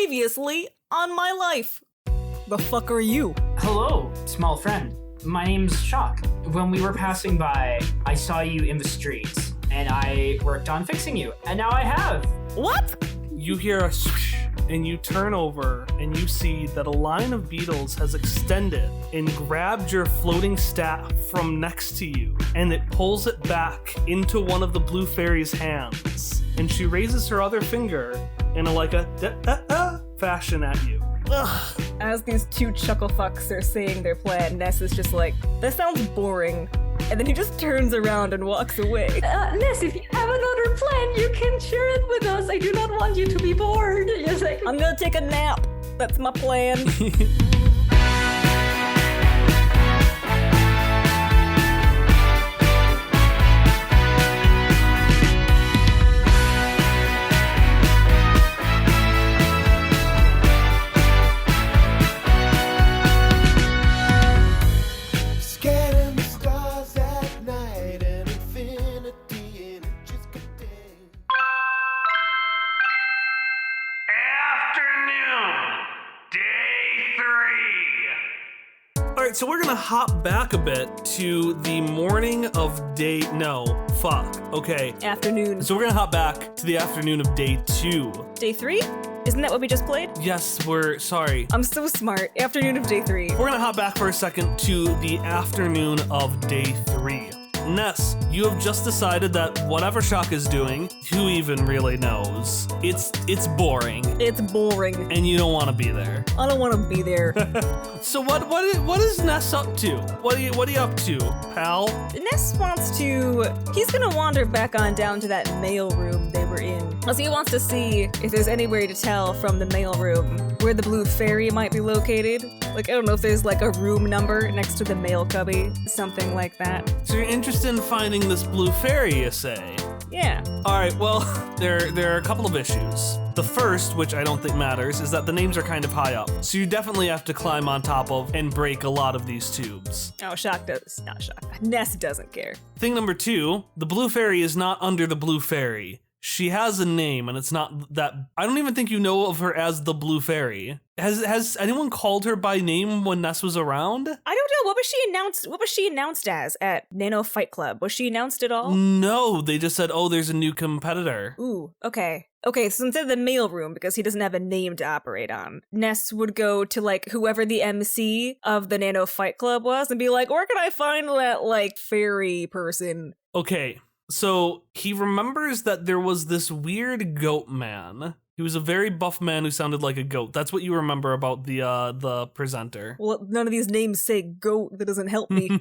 Previously on my life. The fuck are you? Hello, small friend. My name's Shock. When we were passing by, I saw you in the streets, and I worked on fixing you, and now I have. What? You hear a swoosh, and you turn over, and you see that a line of beetles has extended and grabbed your floating staff from next to you, and it pulls it back into one of the blue fairy's hands. And she raises her other finger in a fashion at you. Ugh. As these two chuckle fucks are saying their plan, Ness is just like, that sounds boring. And then he just turns around and walks away. Ness, if you have another plan, you can share it with us. I do not want you to be bored. Yes, I'm gonna take a nap. That's my plan. Alright, so we're gonna hop back a bit to the morning of afternoon. So we're gonna hop back to the afternoon of day 2. Day 3? Isn't that what we just played? Yes, sorry. I'm so smart. Afternoon of day 3. We're gonna hop back for a second to the afternoon of day 3. Ness, you have just decided that whatever Shock is doing, who even really knows? It's boring. It's boring. And you don't want to be there. I don't want to be there. So what is Ness up to? What are you up to, pal? Ness wants to... He's gonna wander back on down to that mail room they were in. So he wants to see if there's any way to tell from the mail room where the blue fairy might be located. Like, I don't know if there's like a room number next to the mail cubby, something like that. So you're interested in finding this blue fairy, you say? Yeah. Alright, well, there are a couple of issues. The first, which I don't think matters, is that the names are kind of high up. So you definitely have to climb on top of and break a lot of these tubes. Oh, Shock does. Not Shock. Ness doesn't care. Thing number 2, the blue fairy is not under the blue fairy. She has a name, and it's not that... I don't even think you know of her as the Blue Fairy. Has anyone called her by name when Ness was around? I don't know. What was she announced as at Nano Fight Club? Was she announced at all? No, they just said, oh, there's a new competitor. Ooh, okay. Okay, so instead of the mail room, because he doesn't have a name to operate on, Ness would go to, like, whoever the MC of the Nano Fight Club was and be like, where can I find that, like, fairy person? Okay. So he remembers that there was this weird goat man. He was a very buff man who sounded like a goat. That's what you remember about the presenter. Well, none of these names say goat. That doesn't help me.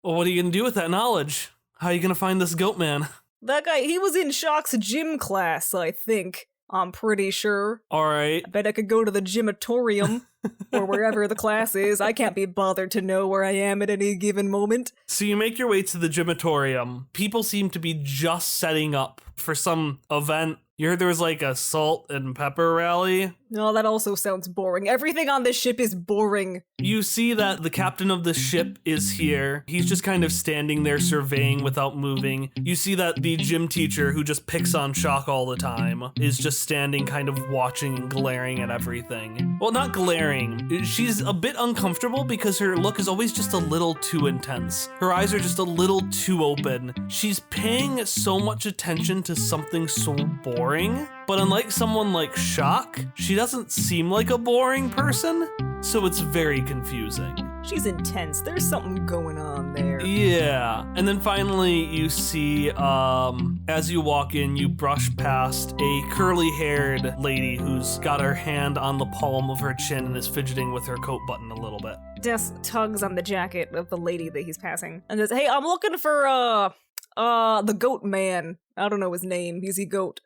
Well, what are you gonna do with that knowledge? How are you gonna find this goat man? That guy, he was in Shock's gym class, I think. I'm pretty sure. All right. I bet I could go to the gymatorium or wherever the class is. I can't be bothered to know where I am at any given moment. So you make your way to the gymatorium. People seem to be just setting up for some event. You heard there was like a salt and pepper rally? No, that also sounds boring. Everything on this ship is boring. You see that the captain of the ship is here. He's just kind of standing there surveying without moving. You see that the gym teacher, who just picks on Shock all the time, is just standing kind of watching and glaring at everything. Well, not glaring. She's a bit uncomfortable because her look is always just a little too intense. Her eyes are just a little too open. She's paying so much attention to something so boring. But unlike someone like Shock, she doesn't seem like a boring person, so it's very confusing. She's intense. There's something going on there. Yeah. And then finally you see, as you walk in, you brush past a curly-haired lady who's got her hand on the palm of her chin and is fidgeting with her coat button a little bit. Des tugs on the jacket of the lady that he's passing and says, hey, I'm looking for, the goat man. I don't know his name. He's a goat.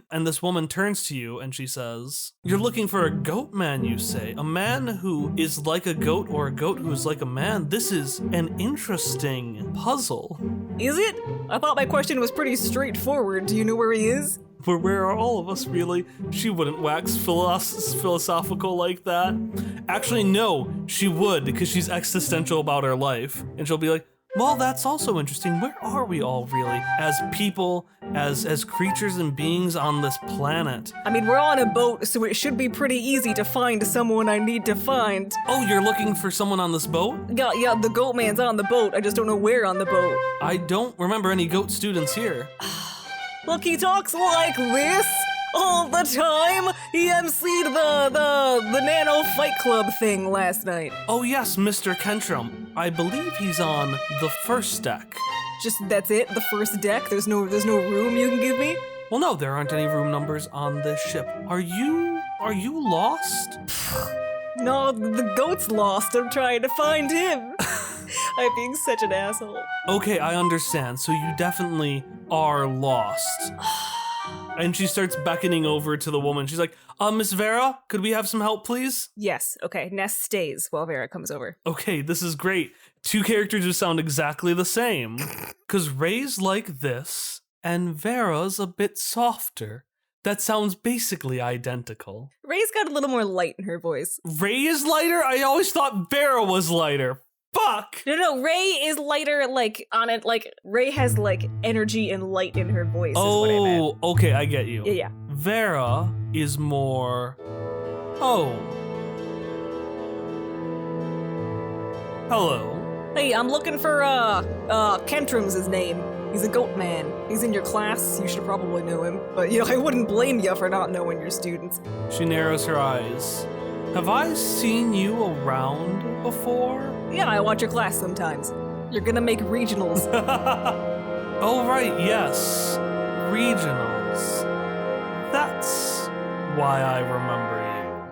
And this woman turns to you and she says, you're looking for a goat man, you say? A man who is like a goat or a goat who is like a man? This is an interesting puzzle. Is it? I thought my question was pretty straightforward. Do you know where he is? But where are all of us, really? She wouldn't wax philosophical like that. Actually, no, she would, because she's existential about her life. And she'll be like, Well, that's also interesting. Where are we all really? As people, as creatures and beings on this planet? I mean, we're on a boat, so it should be pretty easy to find someone I need to find. Oh, you're looking for someone on this boat? Yeah, the goat man's on the boat. I just don't know where on the boat. I don't remember any goat students here. Look, he talks like this all the time. He emceed the Nano Fight Club thing last night. Oh yes, Mr. Kentrum. I believe he's on the first deck. Just that's it. The first deck. There's no room you can give me. Well, no, there aren't any room numbers on this ship. Are you lost? No, the goat's lost. I'm trying to find him. I'm being such an asshole. Okay, I understand. So you definitely are lost. And she starts beckoning over to the woman. She's like, Miss Vera, could we have some help, please? Yes. Okay. Ness stays while Vera comes over. Okay, this is great. Two characters who sound exactly the same. Because Ray's like this, and Vera's a bit softer. That sounds basically identical. Ray's got a little more light in her voice. Ray is lighter? I always thought Vera was lighter. Fuck! No, Ray is lighter, like, on it, like, Ray has, like, energy and light in her voice, is what I meant. Okay, I get you. Yeah. Vera is more... Oh. Hello. Hey, I'm looking for, Kentrum's his name. He's a goat man. He's in your class. You should probably know him. But, I wouldn't blame you for not knowing your students. She narrows her eyes. Have I seen you around before? Yeah, I watch your class sometimes. You're gonna make regionals. Oh, right, yes. Regionals. That's why I remember you.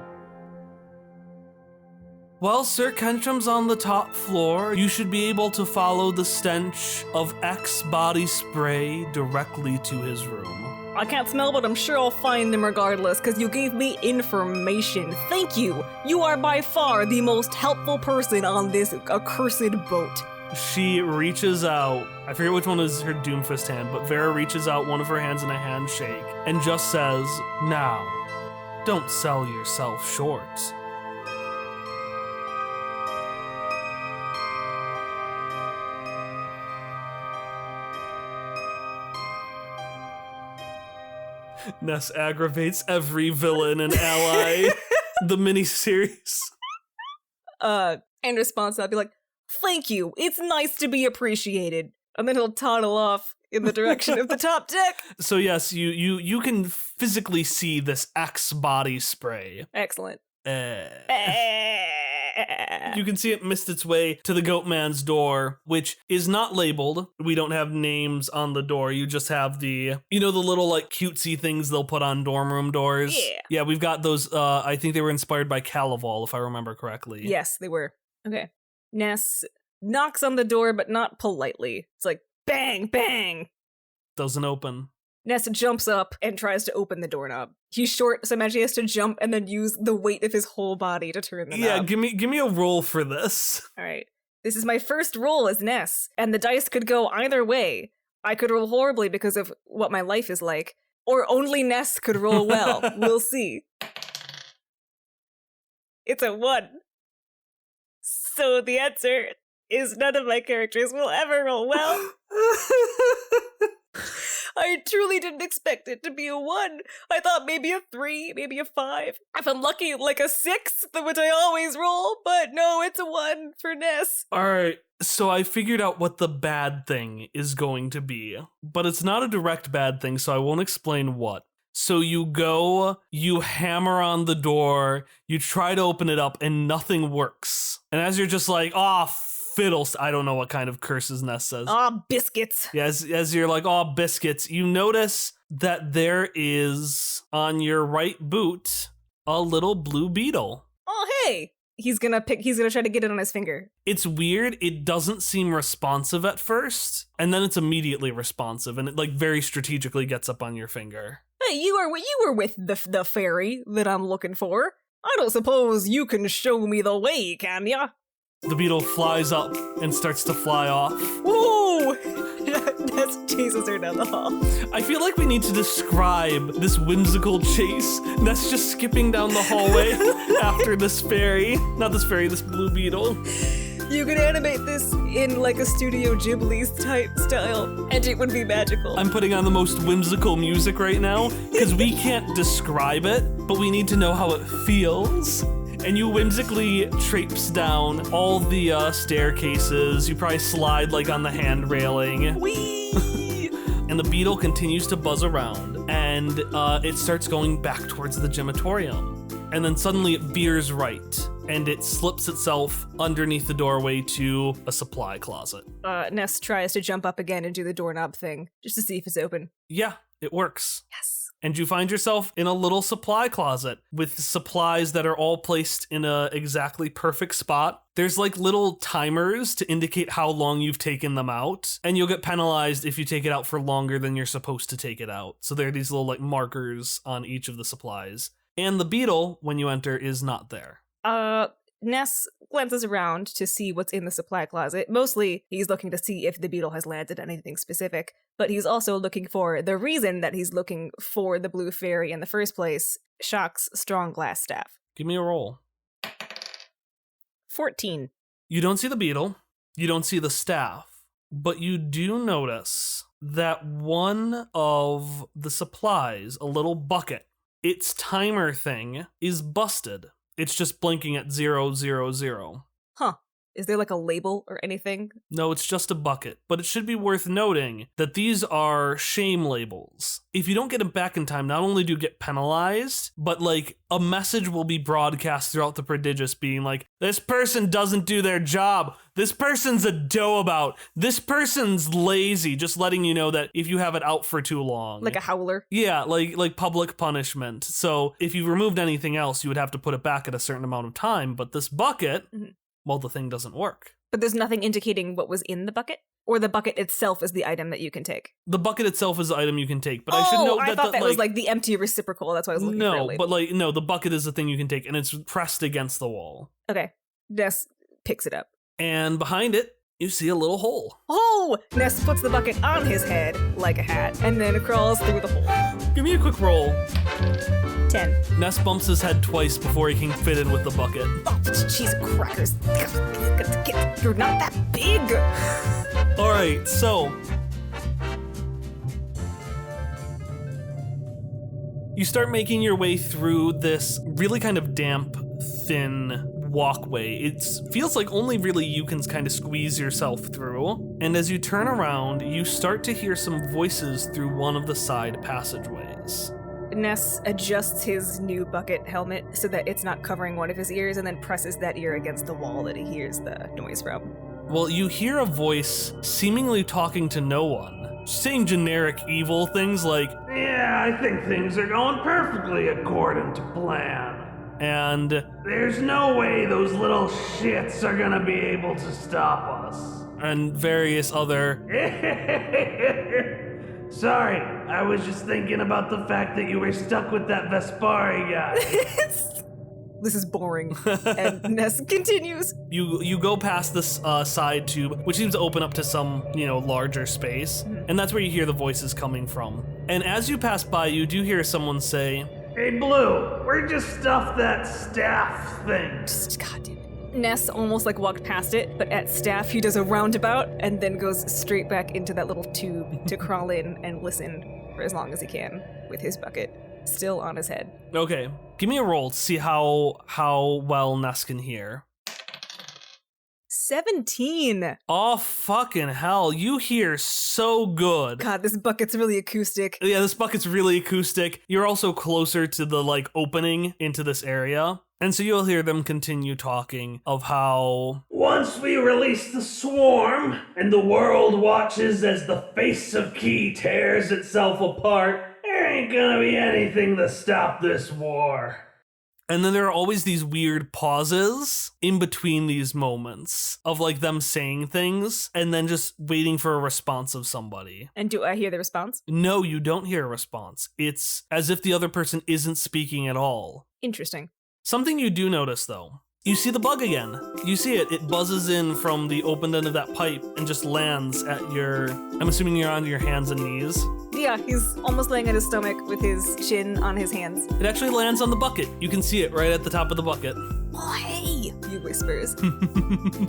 Well, Sir Kentrum's on the top floor. You should be able to follow the stench of X body spray directly to his room. I can't smell, but I'm sure I'll find him regardless, because you gave me information. Thank you. You are by far the most helpful person on this accursed boat. She reaches out. I forget which one is her Doomfist hand, but Vera reaches out one of her hands in a handshake and just says, "Now, don't sell yourself short." Ness aggravates every villain and ally. The miniseries. In response, I'll be like, "Thank you. It's nice to be appreciated." And then he'll toddle off in the direction of the top deck. So yes, you can physically see this X body spray. Excellent. You can see it missed its way to the goat man's door, which is not labeled. We don't have names on the door. You just have the little like cutesy things they'll put on dorm room doors. Yeah, we've got those. I think they were inspired by Calaval, if I remember correctly. Yes, they were. Okay. Ness knocks on the door, but not politely. It's like, bang, bang. Doesn't open. Ness jumps up and tries to open the doorknob. He's short, so imagine he has to jump and then use the weight of his whole body to turn the knob. Yeah, give me a roll for this. All right. This is my first roll as Ness, and the dice could go either way. I could roll horribly because of what my life is like, or only Ness could roll well. We'll see. It's a 1. So the answer is none of my characters will ever roll well. I truly didn't expect it to be a 1. I thought maybe a 3, maybe a 5. If I'm lucky, like a 6, which I always roll, but no, it's a 1 for Ness. Alright, so I figured out what the bad thing is going to be, but it's not a direct bad thing, so I won't explain what. So you go, you hammer on the door, you try to open it up, and nothing works. And as you're just like, fiddles, I don't know what kind of curses Ness says. Biscuits. Yeah, as you're like, biscuits, you notice that there is, on your right boot, a little blue beetle. Oh, hey! He's gonna try to get it on his finger. It's weird, it doesn't seem responsive at first, and then it's immediately responsive, and it like very strategically gets up on your finger. Hey, you were with the fairy that I'm looking for. I don't suppose you can show me the way, can ya? The beetle flies up and starts to fly off. Whoa! Ness chases her down the hall. I feel like we need to describe this whimsical chase. Ness just skipping down the hallway after this fairy. Not this fairy, this blue beetle. You could animate this in like a Studio Ghibli type style, and it would be magical. I'm putting on the most whimsical music right now because we can't describe it, but we need to know how it feels. And you whimsically traipse down all the staircases. You probably slide like on the hand railing. Whee! And the beetle continues to buzz around, and it starts going back towards the gymatorium. And then suddenly it veers right, and it slips itself underneath the doorway to a supply closet. Ness tries to jump up again and do the doorknob thing, just to see if it's open. Yeah, it works. Yes. And you find yourself in a little supply closet with supplies that are all placed in a exactly perfect spot. There's like little timers to indicate how long you've taken them out, and you'll get penalized if you take it out for longer than you're supposed to take it out. So there are these little like markers on each of the supplies. And the beetle, when you enter, is not there. Ness glances around to see what's in the supply closet. Mostly, he's looking to see if the beetle has landed anything specific, but he's also looking for the reason that he's looking for the blue fairy in the first place, Shock's strong glass staff. Give me a roll. 14. You don't see the beetle, you don't see the staff, but you do notice that one of the supplies, a little bucket, its timer thing is busted. It's just blinking at 000. Huh. Is there like a label or anything? No, it's just a bucket, but it should be worth noting that these are shame labels. If you don't get them back in time, not only do you get penalized, but like a message will be broadcast throughout the prodigious being like, this person doesn't do their job. This person's a dough about. This person's lazy, just letting you know that if you have it out for too long. Like a howler? Yeah, like public punishment. So if you removed anything else, you would have to put it back at a certain amount of time, but this bucket... Mm-hmm. Well, the thing doesn't work. But there's nothing indicating what was in the bucket? Or the bucket itself is the item that you can take? The bucket itself is the item you can take, but I should note that... I thought that was like the empty reciprocal, that's why I was looking for a label. No, the bucket is the thing you can take, and it's pressed against the wall. Okay, Ness picks it up. And behind it, you see a little hole. Oh! Ness puts the bucket on his head, like a hat, and then crawls through the hole. Give me a quick roll. 10. Ness bumps his head twice before he can fit in with the bucket. Oh, cheese crackers. You're not that big! Alright, so... you start making your way through this really kind of damp, thin walkway. It feels like only really you can kind of squeeze yourself through. And as you turn around, you start to hear some voices through one of the side passageways. Ness adjusts his new bucket helmet so that it's not covering one of his ears and then presses that ear against the wall that he hears the noise from. Well, you hear a voice seemingly talking to no one, saying generic evil things like, "Yeah, I think things are going perfectly according to plan. And there's no way those little shits are gonna be able to stop us." And various other... Sorry, I was just thinking about the fact that you were stuck with that Vespari guy. This is boring. And Ness continues. You go past this side tube, which seems to open up to some, larger space. And that's where you hear the voices coming from. And as you pass by, you do hear someone say, "Hey, Blue, where'd you stuff that staff thing?" God, dude. Ness almost walked past it, but at staff he does a roundabout and then goes straight back into that little tube to crawl in and listen for as long as he can with his bucket still on his head. Okay, give me a roll to see how well Ness can hear. 17. Oh, fucking hell. You hear so good. God, this bucket's really acoustic. Yeah, this bucket's really acoustic. You're also closer to the, opening into this area. And so you'll hear them continue talking of how... once we release the swarm, and the world watches as the face of Key tears itself apart, there ain't gonna be anything to stop this war. And then there are always these weird pauses in between these moments of them saying things and then just waiting for a response of somebody. And do I hear the response? No, you don't hear a response. It's as if the other person isn't speaking at all. Interesting. Something you do notice, though. You see the bug again. You see it. It buzzes in from the open end of that pipe and just lands at your... I'm assuming you're on your hands and knees. Yeah, he's almost laying on his stomach with his chin on his hands. It actually lands on the bucket. You can see it right at the top of the bucket. Oh, hey! you whispers,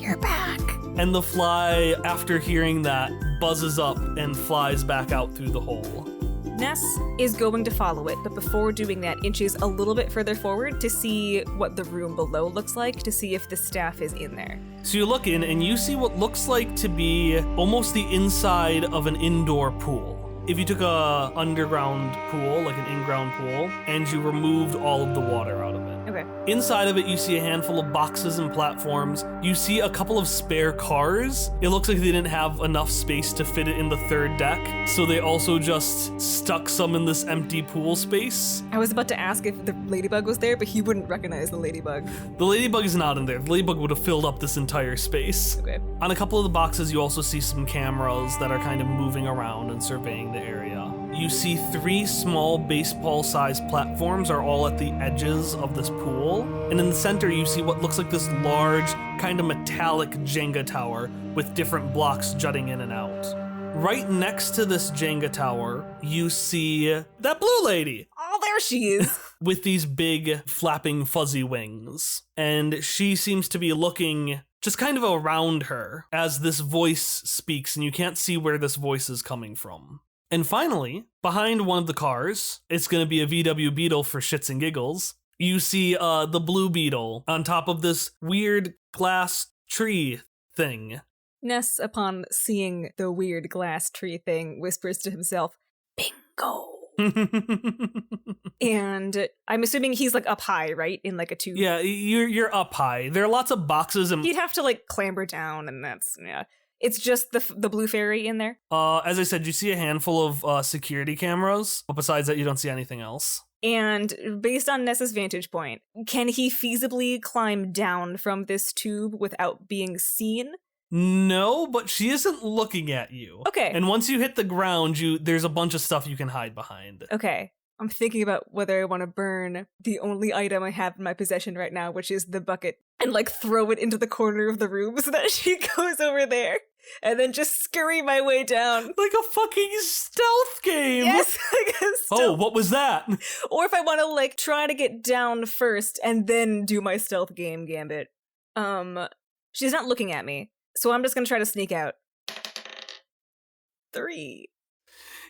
"You're back." And the fly, after hearing that, buzzes up and flies back out through the hole. Ness is going to follow it, but before doing that, inches a little bit further forward to see what the room below looks like, to see if the staff is in there. So you look in and you see what looks like to be almost the inside of an indoor pool. If you took a underground pool, like an in-ground pool, and you removed all of the water out of it. Okay. Inside of it, you see a handful of boxes and platforms. You see a couple of spare cars. It looks like they didn't have enough space to fit it in the third deck, so they also just stuck some in this empty pool space. I was about to ask if the ladybug was there, but he wouldn't recognize the ladybug. The ladybug is not in there. The ladybug would have filled up this entire space. Okay. On a couple of the boxes, you also see some cameras that are kind of moving around and surveying the area. You see 3 small baseball-sized platforms are all at the edges of this pool. And in the center, you see what looks like this large, kind of metallic Jenga tower with different blocks jutting in and out. Right next to this Jenga tower, you see that blue lady. Oh, there she is. With these big, flapping, fuzzy wings. And she seems to be looking just kind of around her as this voice speaks, and you can't see where this voice is coming from. And finally, behind one of the cars, it's going to be a VW Beetle for shits and giggles. You see the blue beetle on top of this weird glass tree thing. Ness, upon seeing the weird glass tree thing, whispers to himself, "Bingo." And I'm assuming he's like up high, right? In like a tube. Yeah, you're up high. There are lots of boxes and He'd have to like clamber down, and that's, yeah. It's just the blue fairy in there. As I said, you see a handful of security cameras, but besides that, you don't see anything else. And based on Ness's vantage point, can he feasibly climb down from this tube without being seen? No, but she isn't looking at you. Okay. And once you hit the ground, there's a bunch of stuff you can hide behind. Okay. I'm thinking about whether I want to burn the only item I have in my possession right now, which is the bucket, and like throw it into the corner of the room so that she goes over there, and then just scurry my way down. Like a fucking stealth game! Yes, I guess. Oh, what was that? Or if I want to like try to get down first and then do my stealth game gambit. She's not looking at me, so I'm just gonna try to sneak out. 3.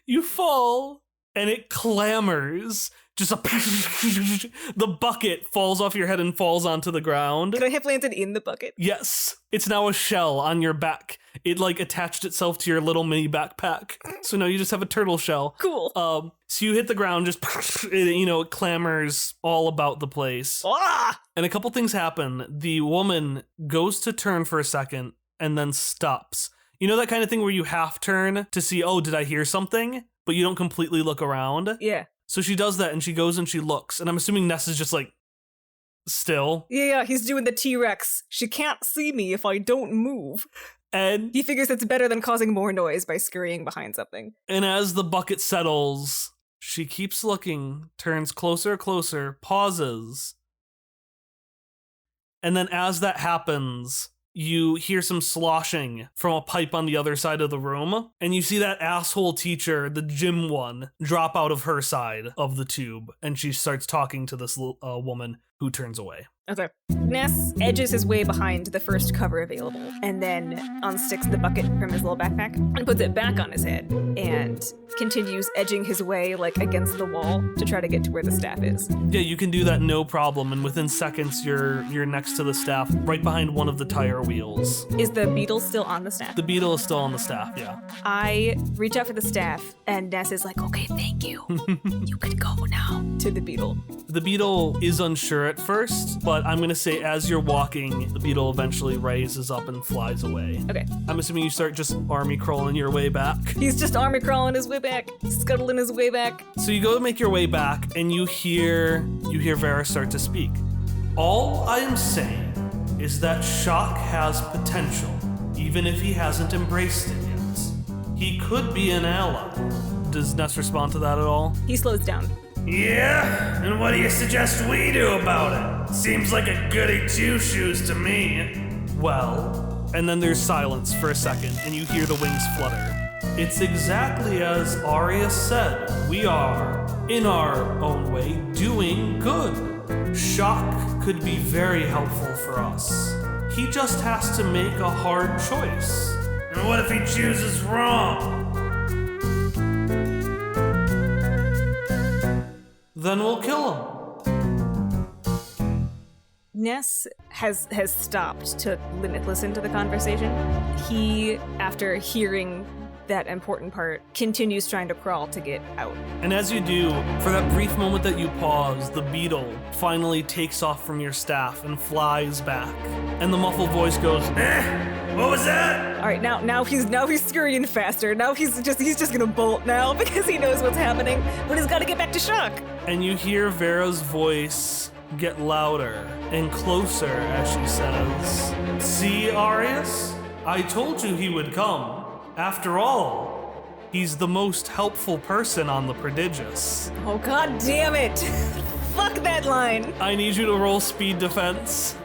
You fall, and it clamors. Just the bucket falls off your head and falls onto the ground. Could I have landed in the bucket? Yes. It's now a shell on your back. It like attached itself to your little mini backpack. So now you just have a turtle shell. Cool. So you hit the ground, just it clamors all about the place. Ah! And a couple things happen. The woman goes to turn for a second and then stops. You know that kind of thing where you half turn to see, oh, did I hear something? But you don't completely look around? Yeah. So she does that and she goes and she looks. And I'm assuming Ness is just like, still. Yeah, he's doing the T-Rex. She can't see me if I don't move. And He figures it's better than causing more noise by scurrying behind something. as the bucket settles, she keeps looking, turns closer, pauses. And then as that happens, you hear some sloshing from a pipe on the other side of the room, and you see that asshole teacher, the gym one, drop out of her side of the tube, and she starts talking to this woman who turns away. Okay. Ness edges his way behind the first cover available, and then unsticks the bucket from his little backpack and puts it back on his head, and continues edging his way like against the wall to try to get to where the staff is. Yeah, you can do that no problem, and within seconds you're next to the staff, right behind one of the tire wheels. Is the beetle still on the staff? The beetle is still on the staff, yeah. I reach out for the staff, and Ness is like, "Okay, thank you. You can go now," to the beetle. The beetle is unsure at first, but I'm gonna say as you're walking, the beetle eventually raises up and flies away. Okay. I'm assuming you start just army crawling your way back. He's just army crawling his way back, scuttling his way back. So you go to make your way back, and you hear Vera start to speak. All I'm saying is that Shock has potential, even if he hasn't embraced it yet. He could be an ally. Does Ness respond to that at all? He slows down. Yeah? And what do you suggest we do about it? Seems like a goody two-shoes to me. Well, and then there's silence for a second, and you hear the wings flutter. It's exactly as Arya said. We are, in our own way, doing good. Shock could be very helpful for us. He just has to make a hard choice. And what if he chooses wrong? Then we'll kill him. Ness has stopped to listen to the conversation. He, after hearing that important part, continues trying to crawl to get out. And as you do, for that brief moment that you pause, the beetle finally takes off from your staff and flies back. And the muffled voice goes, What was that? All right, now he's scurrying faster. Now he's just gonna bolt now because he knows what's happening. But he's got to get back to Shock. and you hear Vera's voice get louder and closer as she says, "See, Arius? I told you he would come. After all, he's the most helpful person on the Prodigious." Oh, god damn it! Fuck that line! I need you to roll speed defense.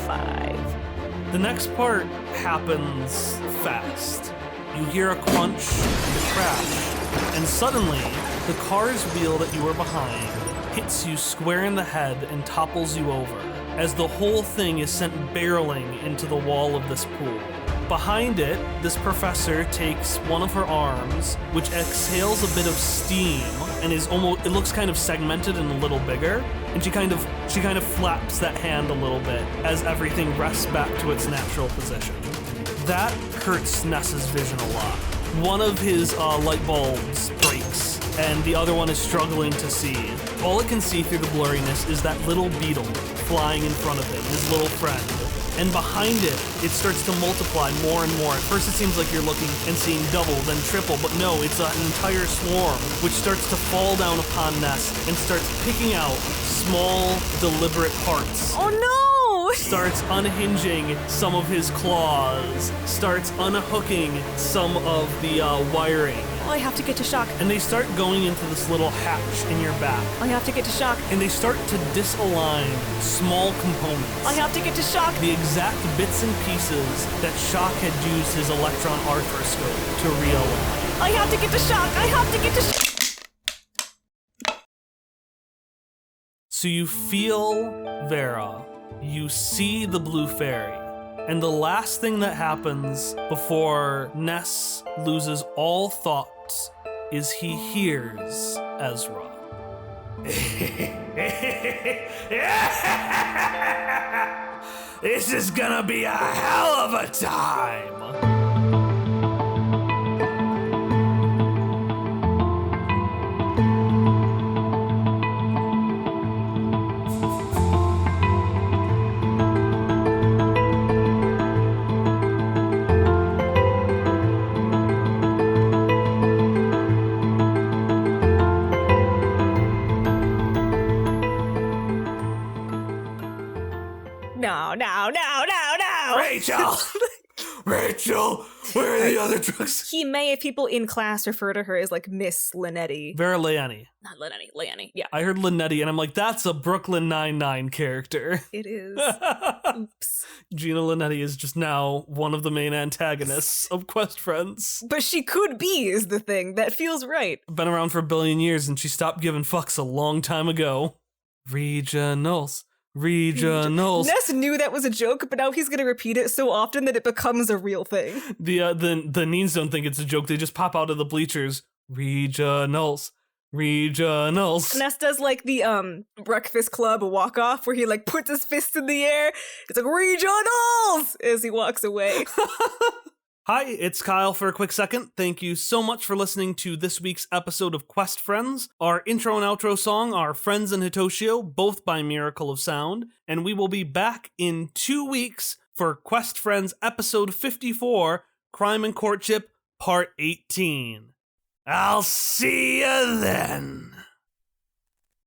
5. The next part happens fast. You hear a crunch and a crash, and suddenly, the car's wheel that you were behind hits you square in the head and topples you over, as the whole thing is sent barreling into the wall of this pool. Behind it, this professor takes one of her arms, which exhales a bit of steam and it looks kind of segmented and a little bigger, and she kind of flaps that hand a little bit as everything rests back to its natural position. That hurts Ness's vision a lot. One of his light bulbs breaks, and the other one is struggling to see. All it can see through the blurriness is that little beetle flying in front of it, his little friend. And behind it, it starts to multiply more and more. At first it seems like you're looking and seeing double, then triple, but no, it's an entire swarm, which starts to fall down upon Ness and starts picking out small, deliberate parts. Oh no! Starts unhinging some of his claws, starts unhooking some of the wiring. Oh, I have to get to Shock. And they start going into this little hatch in your back. I have to get to Shock. And they start to disalign small components. I have to get to Shock. The exact bits and pieces that Shock had used his electron arthroscope to realign. I have to get to Shock. I have to get to Shock. So you feel Vera. You see the blue fairy. And the last thing that happens before Ness loses all thoughts is he hears Ezra. This is gonna be a hell of a time! No. Rachel! Rachel! Where are the other drugs? He may have people in class refer to her as like Miss Linetti. Vera Leani. Not Linetti, Leani. Yeah. I heard Linetti and I'm like, that's a Brooklyn Nine-Nine character. It is. Oops. Gina Linetti is just now one of the main antagonists of Quest Friends. But she could be, is the thing. That feels right. Been around for a billion years and she stopped giving fucks a long time ago. Regionals. Ness knew that was a joke, but now he's gonna repeat it so often that it becomes a real thing. The Neens don't think it's a joke. They just pop out of the bleachers. Regionals. Ness does like the Breakfast Club walk off where he like puts his fist in the air. It's like regionals as he walks away. Hi, it's Kyle for a quick second. Thank you so much for listening to this week's episode of Quest Friends. Our intro and outro song are Friends and Hitoshio, both by Miracle of Sound, and we will be back in 2 weeks for Quest Friends episode 54, Crime and Courtship, part 18. I'll see you then.